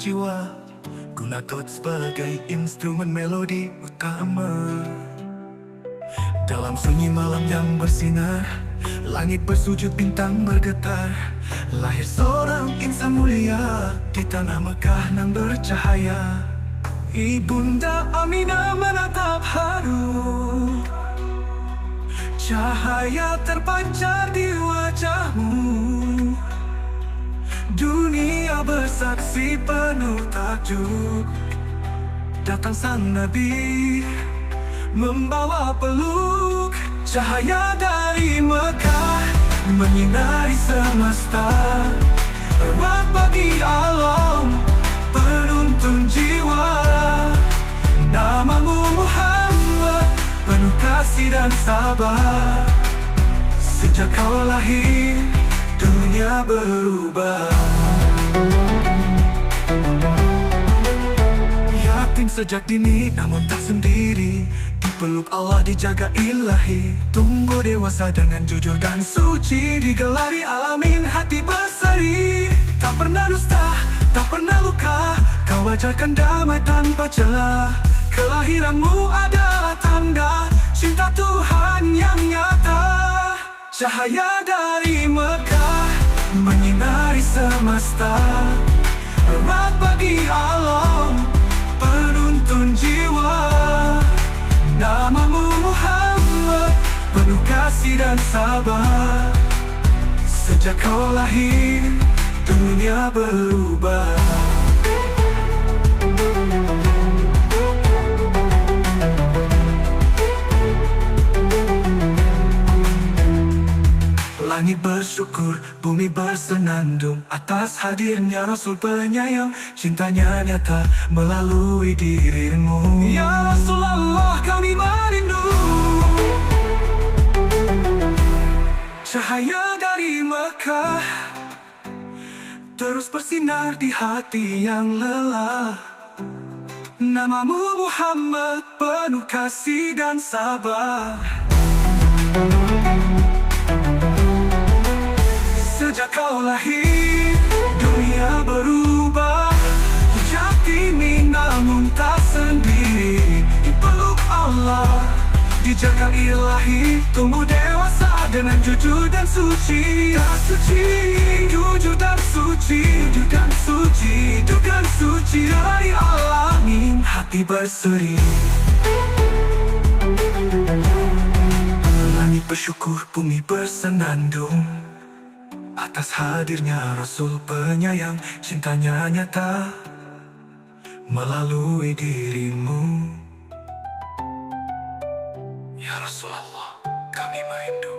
jiwa, guna kot sebagai instrumen melodi utama. Dalam sunyi malam yang bersinar, langit bersujud, bintang bergetar. Lahir seorang insan mulia di tanah Mekah nan bercahaya. Ibunda Aminah menatap haru, cahaya terpancar di wajahmu. Dunia bersaksi penuh takjub. Datang sang Nabi membawa peluk, cahaya dari Mekah menyinari semesta. Rahmat bagi alam, penuntun jiwa. Namamu Muhammad, penuh kasih dan sabar. Sejak kau lahir, dunia berubah. Yatim sejak dini, namun tak sendiri. Dipeluk Allah, dijaga ilahi. Tumbuh dewasa dengan jujur dan suci. Digelari alamin, hati berseri. Tak pernah dusta, tak pernah luka. Kau ajarkan damai tanpa celah. Kelahiranmu adalah tanda cinta Tuhan yang nyata. Cahaya dari Mekah menyinari semesta. Rahmat bagi alam, penuntun jiwa. Namamu Muhammad, penuh kasih dan sabar. Sejak kau lahir, dunia berubah. Langit bersyukur, bumi bersenandung atas hadirnya Rasul penyayang. Cintanya nyata melalui dirimu. Ya Rasulullah, kami merindu. Cahaya dari Mekah terus bersinar di hati yang lelah. Namamu Muhammad, penuh kasih dan sabar. Sejak kau lahir, dunia berubah. Sejak dini namun tak sendiri. Dipeluk Allah, dijaga ilahi. Tumbuh dewasa dengan jujur dan suci. Dan suci, jujur dan suci. Jujur dan suci, jujur dan suci. Dari alamin, hati berseri. Langit bersyukur, bumi bersenandung atas hadirnya Rasul penyayang. Cintanya nyata melalui dirimu. Ya Rasulullah, kami merindu.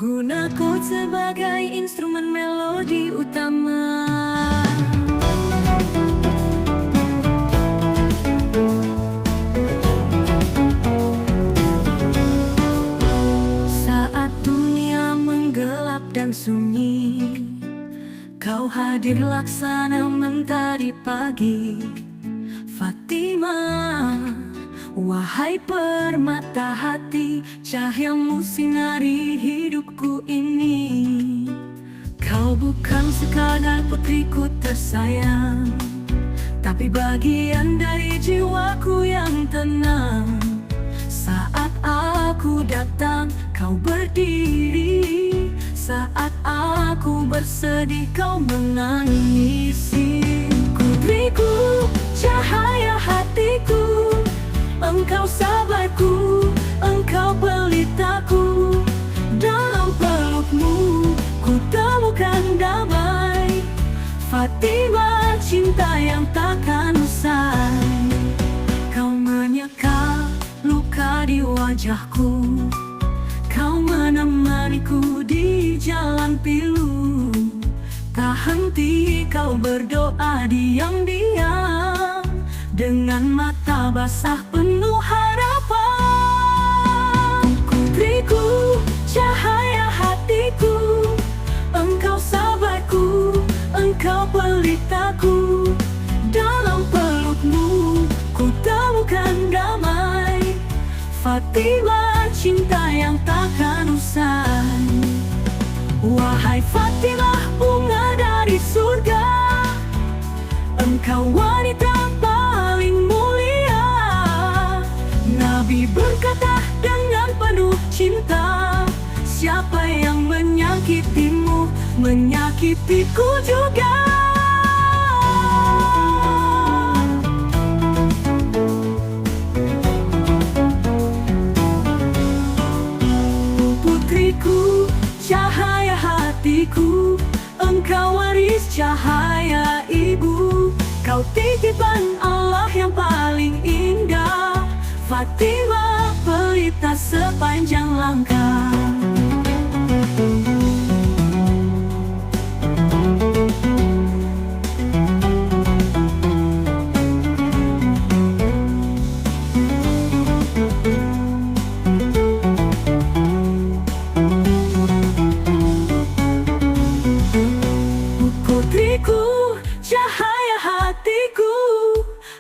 Guna kot sebagai instrumen melodi utama. Sunyi, kau hadir laksana mentari pagi. Fatimah, wahai permata hati, cahayamu sinari hidupku ini. Kau bukan sekadar putriku tersayang, tapi bagian dari jiwaku yang tenang. Saat aku datang, kau berdiri. Saat aku bersedih, kau menangisi. Putriku, cahaya hatiku, engkau sabarku, engkau pelitaku. Dalam pelukmu, ku temukan damai. Fatimah, cinta yang takkan usai. Kau menyeka luka di wajahku, kau menemaniku di jalan pilu. Tak henti kau berdoa diam-diam, dengan mata basah penuh harapan. Putriku, cahaya hatiku, engkau sabarku, engkau pelitaku. Dalam pelukmu, ku temukan damai. Fatimah, cinta yang takkan usai. Wahai Fatimah, bunga dari surga, engkau wanita paling mulia. Nabi berkata dengan penuh cinta, siapa yang menyakitimu, menyakitiku juga. Putriku, cahaya hatiku, engkau waris cahaya ibu. Kau titipan Allah yang paling indah, Fatimah pelita sepanjang langkah. Putriku, cahaya hatiku,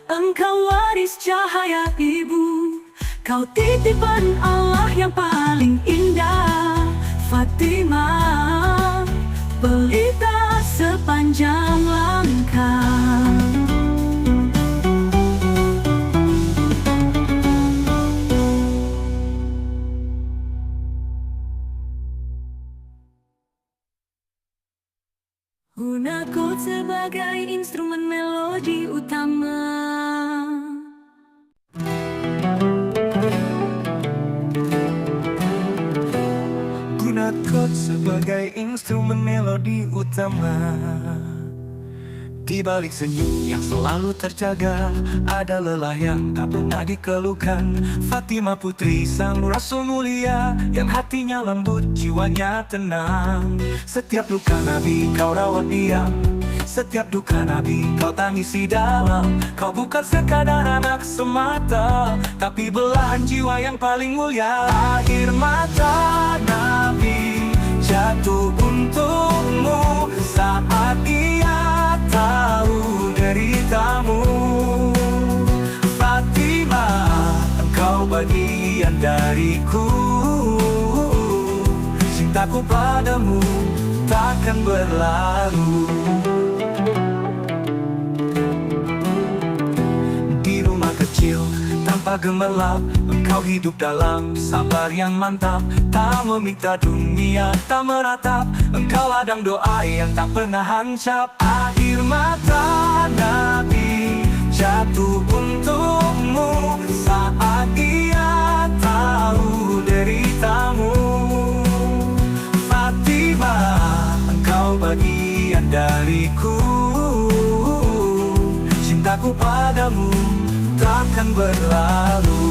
engkau waris cahaya ibu. Kau titipan Allah yang paling indah, Fatimah pelita sepanjang langkah. Gunaku sebagai instrumen melodi utama. Gunaku sebagai instrumen melodi utama. Di balik senyum yang selalu terjaga, ada lelah yang tak pernah dikeluhkan. Fatimah putri sang Rasul mulia, yang hatinya lembut, jiwanya tenang. Setiap luka Nabi kau rawat diam, setiap duka Nabi kau tangisi dalam. Kau bukan sekadar anak semata, tapi belahan jiwa yang paling mulia. Air mata Nabi jatuh untukmu saat ia tahu deritamu. Fatimah, engkau bagian dariku. Cintaku padamu takkan berlalu. Di rumah kecil tanpa gemerlap, engkau hidup dalam sabar yang mantap. Tak meminta dunia, tak meratap, engkau ladang doa yang tak pernah hancap. Air mata Nabi jatuh untukmu saat ia tahu deritamu. Fatimah, engkau bagian dariku. Cintaku padamu takkan berlalu.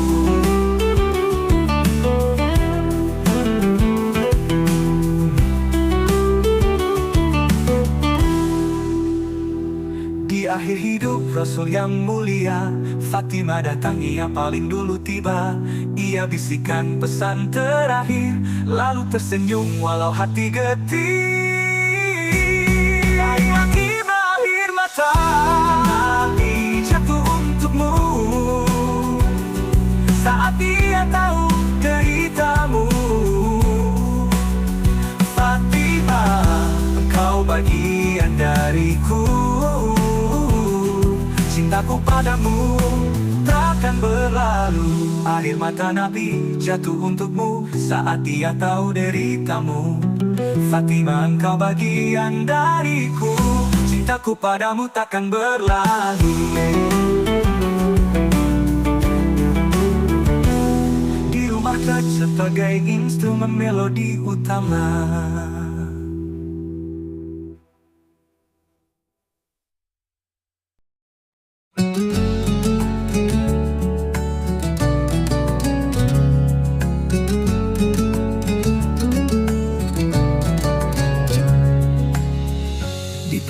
Di akhir hidup Rasul yang mulia, Fatimah datang ia paling dulu tiba. Ia bisikan pesan terakhir, lalu tersenyum walau hati getir. Lagi berakhir mata Nabi jatuh untukmu saat dia tahu deritamu. Fatimah, engkau bagian dariku. Cintaku padamu takkan berlalu. Air mata Nabi jatuh untukmu saat dia tahu deritamu. Fatimah, engkau bagian dariku. Cintaku padamu takkan berlalu. Di rumah sebagai instrumen melodi utama.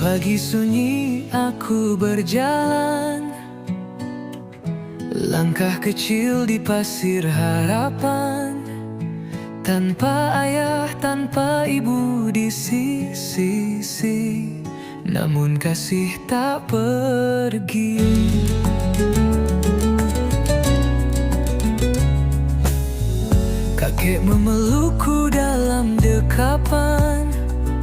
Pagi sunyi aku berjalan, langkah kecil di pasir harapan. Tanpa ayah, tanpa ibu di sisi, namun kasih tak pergi. Kakek memelukku dalam dekapan,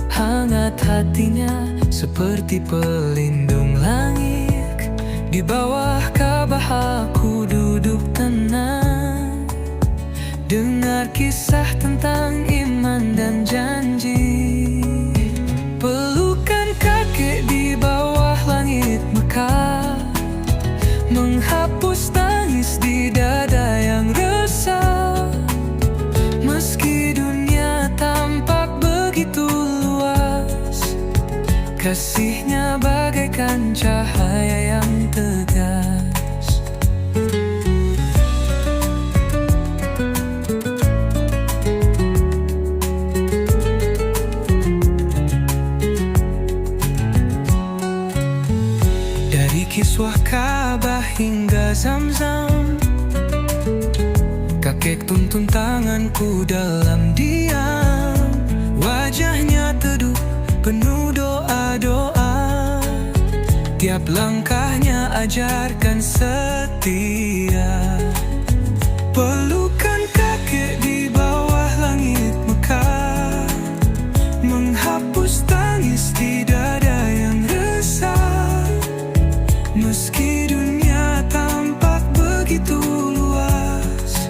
hangat hatinya seperti pelindung langit. Di bawah kabah aku duduk tenang, dengar kisah tentang iman dan janji. Pelukan kakek di bawah langit Mekah menghapus tangis di dada yang resah. Meski dunia tampak begitu luas, kasihnya bagaikan cahaya yang tegas. Dari kiswah Ka'bah hingga Zamzam, kakek tuntun tanganku dalam diam. Wajahnya teduh, penuh doa-doa. Tiap langkahnya ajarkan setia. Pelukan kakek di bawah langit Mekah menghapus tangis di dada yang resah. Meski dunia tampak begitu luas,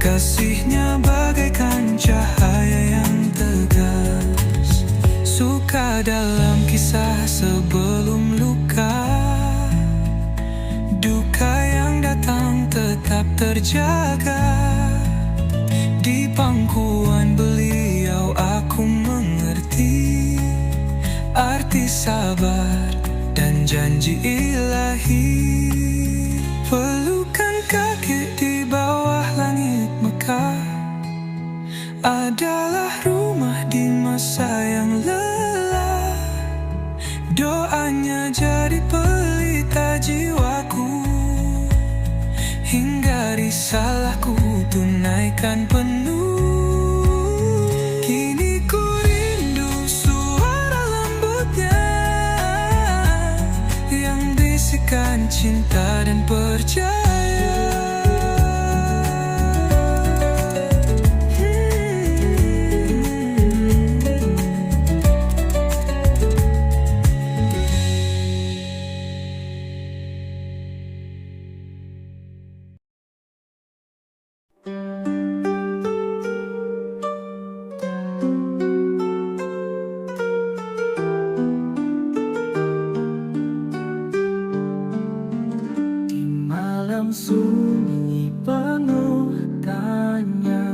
kasihnya bagaikan cahaya yang tegas. Suka dalam kisah sebelum luka, duka yang datang tetap terjaga. Di pangkuan beliau aku mengerti arti sabar dan janji ilahi. Pelukan kakek di bawah langit Mekah adalah rumah di masa yang lelah. Doanya jadi pelita jiwaku, hingga risalahku tunaikan penuh. Kini ku rindu suara lembutnya yang bisikan cinta dan percaya. Sunyi penuh tanya,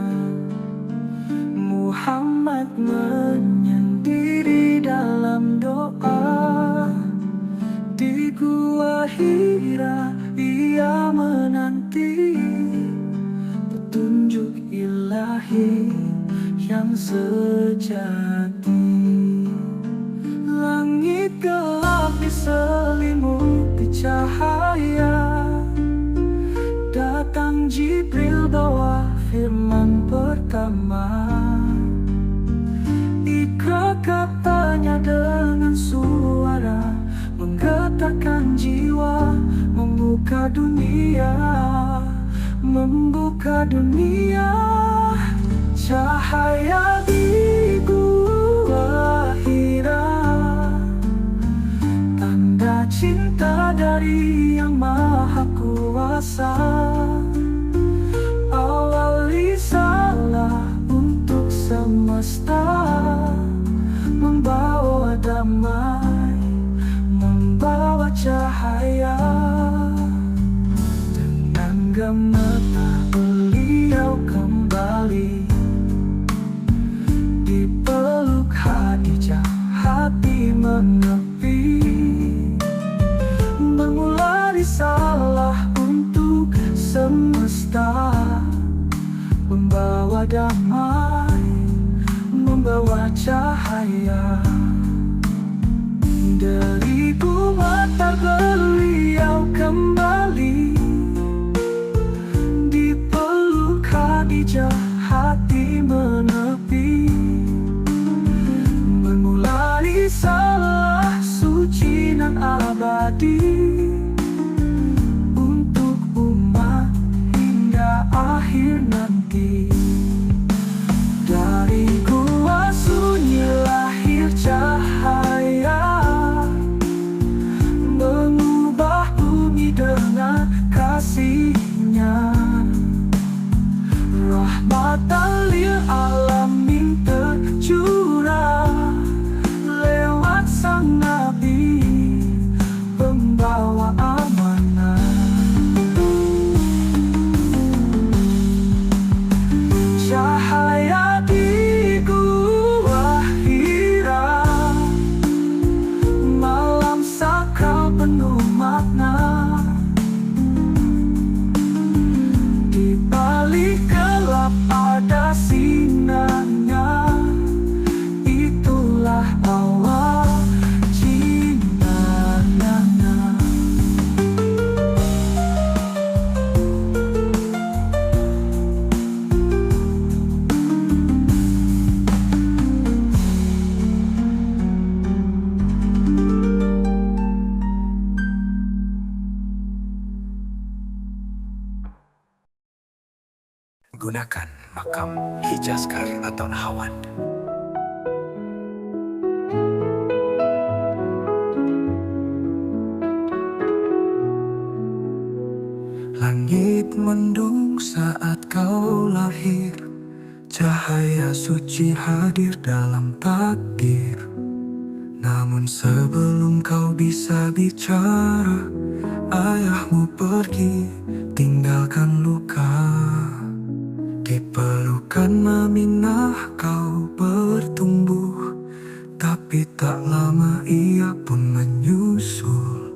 Muhammad menyendiri dalam doa. Di gua Hira ia menanti petunjuk ilahi yang sejati. Langit gelap diselimuti cahaya. Datang Jibril bawa firman pertama. Iqra katanya dengan suara menggetarkan jiwa. Membuka dunia, cahaya di gua Hira, tanda cinta dari Yang Maha Kuasa. Awal risalah untuk semesta, membawa damai, membawa cahaya. Dengan gemetar beliau kembali, dipeluk Khadijah hati menepi. Memulai risalah untuk semesta, membawa damai, membawa cahaya. Dari mata beliau kembali, dipeluk Khadijah hati menepi. Memulai risalah suci dan abadi untuk umat hingga akhir nanti. penuh makna. Di balik gelap ada sinarnya, itulah awal cintanya. Gunakan makam Hijaskar atau Nahawand. Langit mendung saat kau lahir, cahaya suci hadir dalam takdir. Namun sebelum kau bisa bicara, ayahmu pergi tinggalkan luka. Di pelukan Aminah kau bertumbuh, tapi tak lama ia pun menyusul.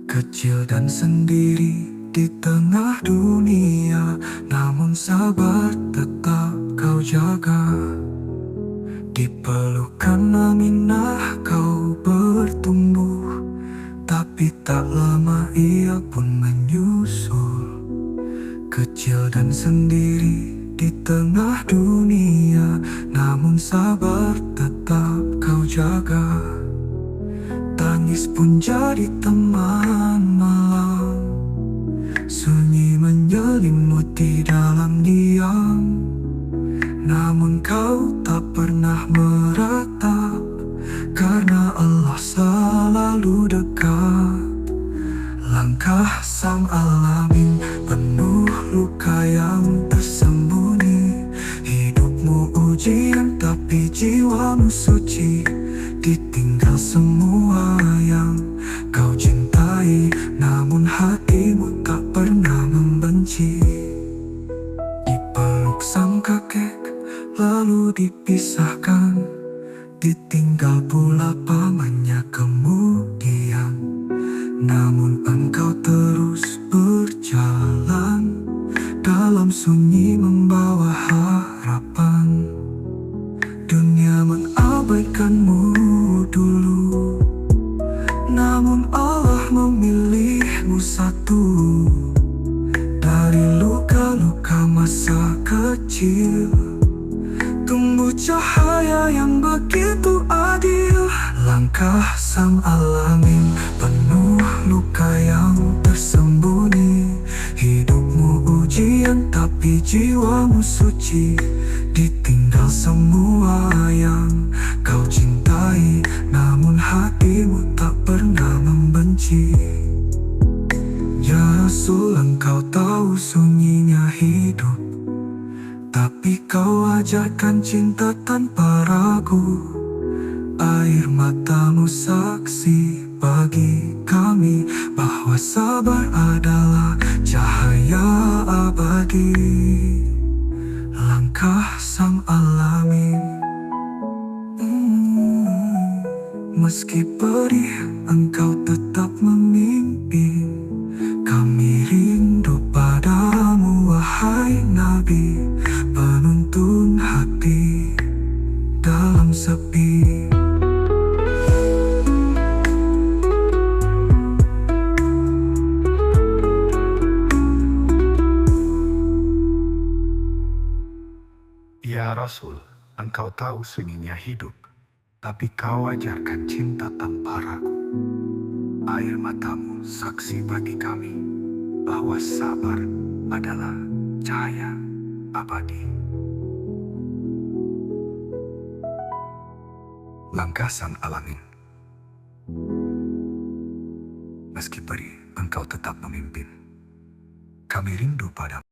Kecil dan sendiri di tengah dunia, namun sabar tetap kau jaga. Di pelukan Aminah kau bertumbuh, tapi tak lama ia pun menyusul. Kecil dan sendiri di tengah dunia, namun sabar tetap kau jaga. Tangis pun jadi teman malam, sunyi menyelimuti dalam diam. Namun kau tak pernah meratap, karena Allah selalu dekat. Langkah sang alamin penuh luka yang tersembunyi. Hidupmu ujian tapi jiwamu suci. Ditinggal semua yang kau cintai, namun hatimu tak pernah membenci. Dipeluk sang kakek lalu dipisahkan, ditinggal pula pamannya kemudian. Namun engkau terus berjalan, dalam sunyi membawa harapan. Dunia mengabaikanmu dulu, namun Allah memilihmu satu. Dari luka-luka masa kecil tumbuh cahaya yang begitu adil. Langkah sang alamin penuh luka yang tersembunyi. Hidupmu ujian tapi jiwamu suci. Ditinggal semua yang kau cintai, namun hatimu tak pernah membenci. Ya Rasul, engkau tahu sunyinya hidup, tapi kau ajarkan cinta tanpa ragu. Air matamu saksi bagi kami bahwa sabar adalah cahaya abadi. Langkah sang alamin, meski perih engkau tetap memimpin. Kami rindu padamu wahai Nabi, penuntun hati dalam sepi. Ya Rasul, engkau tahu sunyinya hidup, tapi kau ajarkan cinta tanpa ragu. Air matamu saksi bagi kami bahwa sabar adalah cahaya abadi. Langkah sang alamin, meski perih engkau tetap memimpin. Kami rindu padamu